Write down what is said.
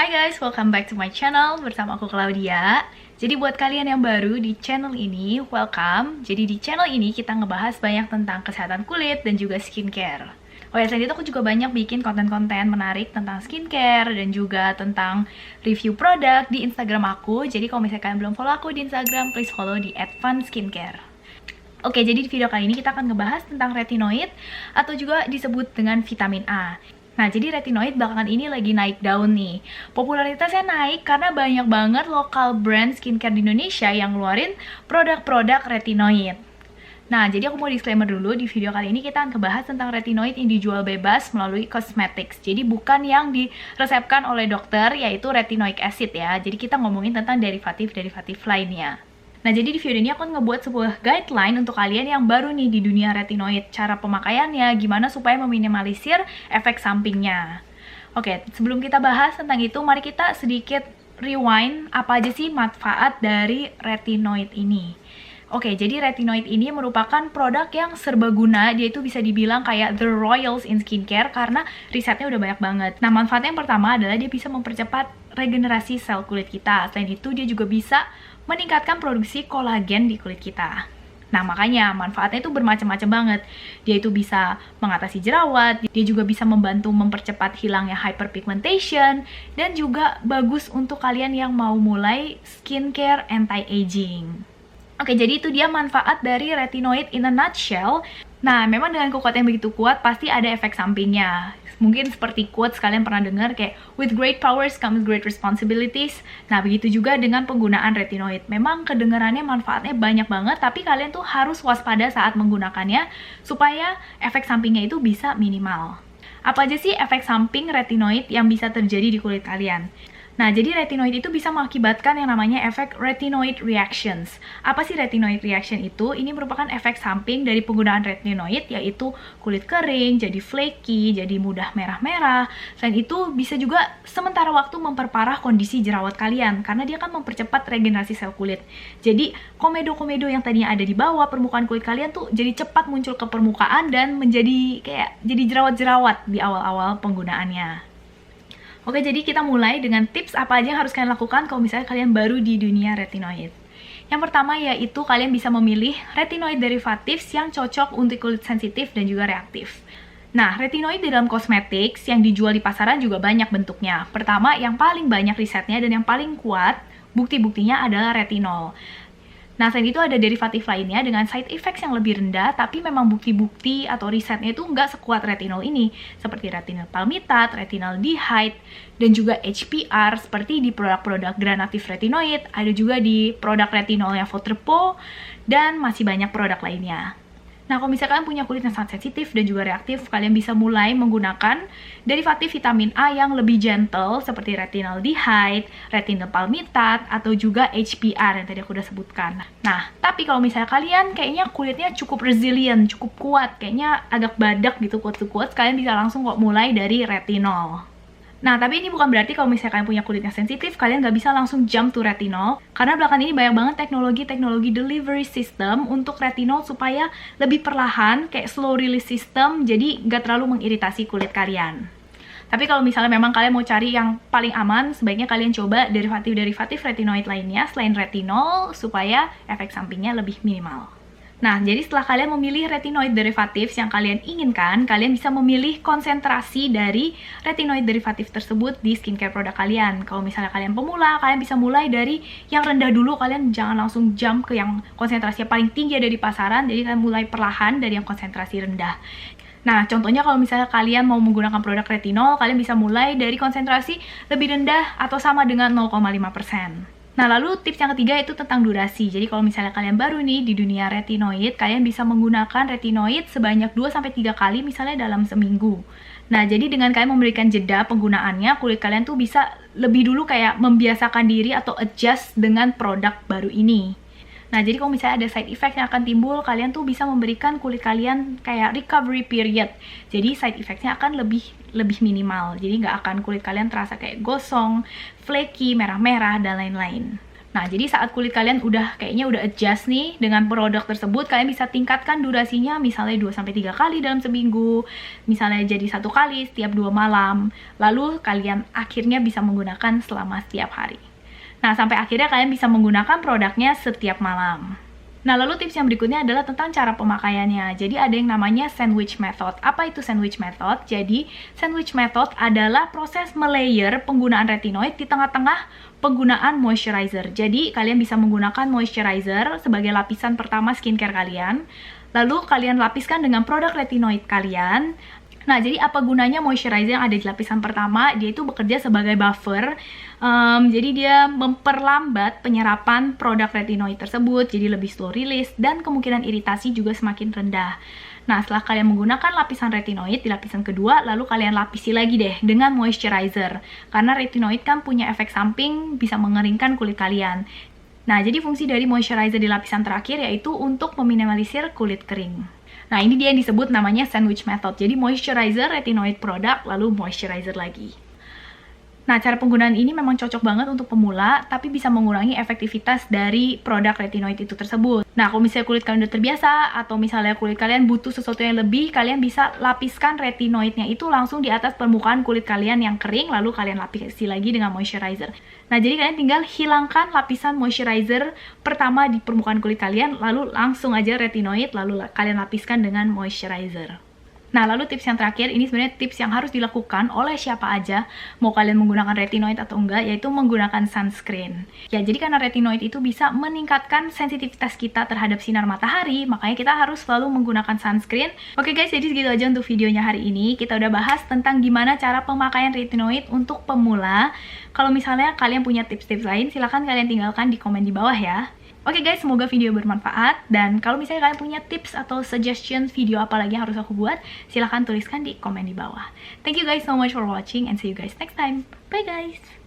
Hai guys, welcome back to my channel bersama aku Claudia. Jadi buat kalian yang baru di channel ini, welcome. Jadi di channel ini kita ngebahas banyak tentang kesehatan kulit dan juga skincare. Oh ya, selain itu aku juga banyak bikin konten-konten menarik tentang skincare dan juga tentang review produk di Instagram aku. Jadi kalau misalnya kalian belum follow aku di Instagram, please follow di @funskincare. Oke, jadi di video kali ini kita akan ngebahas tentang retinoid atau juga disebut dengan vitamin A. Nah, jadi retinoid belakangan ini lagi naik daun nih. Popularitasnya naik karena banyak banget lokal brand skincare di Indonesia yang ngeluarin produk-produk retinoid. Nah, jadi aku mau disclaimer dulu, di video kali ini kita akan ngebahas tentang retinoid yang dijual bebas melalui cosmetics. Jadi bukan yang diresepkan oleh dokter, yaitu retinoic acid ya. Jadi kita ngomongin tentang derivatif-derivatif lainnya. Nah, jadi di video ini aku ngebuat sebuah guideline untuk kalian yang baru nih di dunia retinoid. Cara pemakaiannya, gimana supaya meminimalisir efek sampingnya. Oke, sebelum kita bahas tentang itu, mari kita sedikit rewind apa aja sih manfaat dari retinoid ini. Oke, jadi retinoid ini merupakan produk yang serbaguna. Dia itu bisa dibilang kayak the royals in skincare karena risetnya udah banyak banget. Nah, manfaatnya yang pertama adalah dia bisa mempercepat regenerasi sel kulit kita. Selain itu, dia juga bisa meningkatkan produksi kolagen di kulit kita. Nah, makanya manfaatnya itu bermacam-macam banget. Dia itu bisa mengatasi jerawat, dia juga bisa membantu mempercepat hilangnya hyperpigmentation, dan juga bagus untuk kalian yang mau mulai skincare anti-aging. Oke, jadi itu dia manfaat dari retinoid in a nutshell. Nah, memang dengan kuat yang begitu kuat, pasti ada efek sampingnya. Mungkin seperti quotes kalian pernah dengar kayak, with great powers comes great responsibilities. Nah, begitu juga dengan penggunaan retinoid. Memang kedengarannya manfaatnya banyak banget, tapi kalian tuh harus waspada saat menggunakannya, supaya efek sampingnya itu bisa minimal. Apa aja sih efek samping retinoid yang bisa terjadi di kulit kalian? Nah, jadi retinoid itu bisa mengakibatkan yang namanya efek retinoid reactions. Apa sih retinoid reaction itu? Ini merupakan efek samping dari penggunaan retinoid, yaitu kulit kering, jadi flaky, jadi mudah merah-merah. Selain itu, bisa juga sementara waktu memperparah kondisi jerawat kalian, karena dia akan mempercepat regenerasi sel kulit. Jadi, komedo-komedo yang tadinya ada di bawah permukaan kulit kalian tuh jadi cepat muncul ke permukaan dan menjadi kayak jadi jerawat-jerawat di awal-awal penggunaannya. Oke, jadi kita mulai dengan tips apa aja yang harus kalian lakukan kalau misalnya kalian baru di dunia retinoid. Yang pertama yaitu kalian bisa memilih retinoid derivatives yang cocok untuk kulit sensitif dan juga reaktif. Nah, retinoid di dalam cosmetics yang dijual di pasaran juga banyak bentuknya. Pertama, yang paling banyak risetnya dan yang paling kuat, bukti-buktinya adalah retinol. Nah, selain itu ada derivatif lainnya dengan side effects yang lebih rendah, tapi memang bukti-bukti atau risetnya itu nggak sekuat retinol ini, seperti retinol palmitat, retinaldehyde, dan juga HPR, seperti di produk-produk granatif retinoid, ada juga di produk retinol yang Votrepot, dan masih banyak produk lainnya. Nah, kalau misalkan kalian punya kulit yang sangat sensitif dan juga reaktif, kalian bisa mulai menggunakan derivatif vitamin A yang lebih gentle seperti retinaldehyde, retinol palmitat, atau juga HPR yang tadi aku udah sebutkan. Nah, tapi kalau misalnya kalian kayaknya kulitnya cukup resilient, cukup kuat, kayaknya agak badak gitu kuat-kuat, kalian bisa langsung kok mulai dari retinol. Nah, tapi ini bukan berarti kalau misalnya kalian punya kulit yang sensitif, kalian nggak bisa langsung jump to retinol. Karena belakangan ini banyak banget teknologi delivery system untuk retinol supaya lebih perlahan, kayak slow release system, jadi nggak terlalu mengiritasi kulit kalian. Tapi kalau misalnya memang kalian mau cari yang paling aman, sebaiknya kalian coba derivatif-derivatif retinoid lainnya selain retinol, supaya efek sampingnya lebih minimal. Nah, jadi setelah kalian memilih retinoid derivatives yang kalian inginkan, kalian bisa memilih konsentrasi dari retinoid derivatif tersebut di skincare produk kalian. Kalau misalnya kalian pemula, kalian bisa mulai dari yang rendah dulu, kalian jangan langsung jump ke yang konsentrasinya paling tinggi ada di pasaran, jadi kalian mulai perlahan dari yang konsentrasi rendah. Nah, contohnya kalau misalnya kalian mau menggunakan produk retinol, kalian bisa mulai dari konsentrasi lebih rendah atau sama dengan 0,5%. Nah, lalu tips yang ketiga itu tentang durasi. Jadi kalau misalnya kalian baru nih di dunia retinoid, kalian bisa menggunakan retinoid sebanyak 2-3 kali misalnya dalam seminggu. Nah, jadi dengan kalian memberikan jeda penggunaannya, kulit kalian tuh bisa lebih dulu kayak membiasakan diri atau adjust dengan produk baru ini. Nah, jadi kalau misalnya ada side effect yang akan timbul, kalian tuh bisa memberikan kulit kalian kayak recovery period. Jadi side effect-nya akan lebih minimal. Jadi nggak akan kulit kalian terasa kayak gosong, flaky, merah-merah, dan lain-lain. Nah, jadi saat kulit kalian kayaknya udah adjust nih dengan produk tersebut, kalian bisa tingkatkan durasinya misalnya 2-3 kali dalam seminggu, misalnya jadi 1 kali setiap 2 malam, lalu kalian akhirnya bisa menggunakan selama setiap hari. Nah, sampai akhirnya kalian bisa menggunakan produknya setiap malam. Nah, lalu tips yang berikutnya adalah tentang cara pemakaiannya. Jadi ada yang namanya sandwich method. Apa itu sandwich method? Jadi, sandwich method adalah proses melayer penggunaan retinoid di tengah-tengah penggunaan moisturizer. Jadi, kalian bisa menggunakan moisturizer sebagai lapisan pertama skincare kalian. Lalu, kalian lapiskan dengan produk retinoid kalian. Nah, jadi apa gunanya moisturizer yang ada di lapisan pertama? Dia itu bekerja sebagai buffer. Jadi dia memperlambat penyerapan produk retinoid tersebut, jadi lebih slow release, dan kemungkinan iritasi juga semakin rendah. Nah, setelah kalian menggunakan lapisan retinoid di lapisan kedua, lalu kalian lapisi lagi deh dengan moisturizer. Karena retinoid kan punya efek samping, bisa mengeringkan kulit kalian. Nah, jadi fungsi dari moisturizer di lapisan terakhir yaitu untuk meminimalisir kulit kering. Nah, ini dia yang disebut namanya sandwich method. Jadi moisturizer, retinoid produk, lalu moisturizer lagi. Nah, cara penggunaan ini memang cocok banget untuk pemula, tapi bisa mengurangi efektivitas dari produk retinoid itu tersebut. Nah, kalau misalnya kulit kalian udah terbiasa, atau misalnya kulit kalian butuh sesuatu yang lebih, kalian bisa lapiskan retinoidnya itu langsung di atas permukaan kulit kalian yang kering, lalu kalian lapisi lagi dengan moisturizer. Nah, jadi kalian tinggal hilangkan lapisan moisturizer pertama di permukaan kulit kalian, lalu langsung aja retinoid, lalu kalian lapiskan dengan moisturizer. Nah, lalu tips yang terakhir, ini sebenarnya tips yang harus dilakukan oleh siapa aja, mau kalian menggunakan retinoid atau enggak, yaitu menggunakan sunscreen. Ya, jadi karena retinoid itu bisa meningkatkan sensitivitas kita terhadap sinar matahari, makanya kita harus selalu menggunakan sunscreen. Oke guys, jadi segitu aja untuk videonya hari ini. Kita udah bahas tentang gimana cara pemakaian retinoid untuk pemula. Kalau misalnya kalian punya tips-tips lain, silahkan kalian tinggalkan di komen di bawah ya. Oke guys, semoga video bermanfaat, dan kalau misalnya kalian punya tips atau suggestion video apa lagi yang harus aku buat, silahkan tuliskan di komen di bawah. Thank you guys so much for watching, and see you guys next time. Bye guys!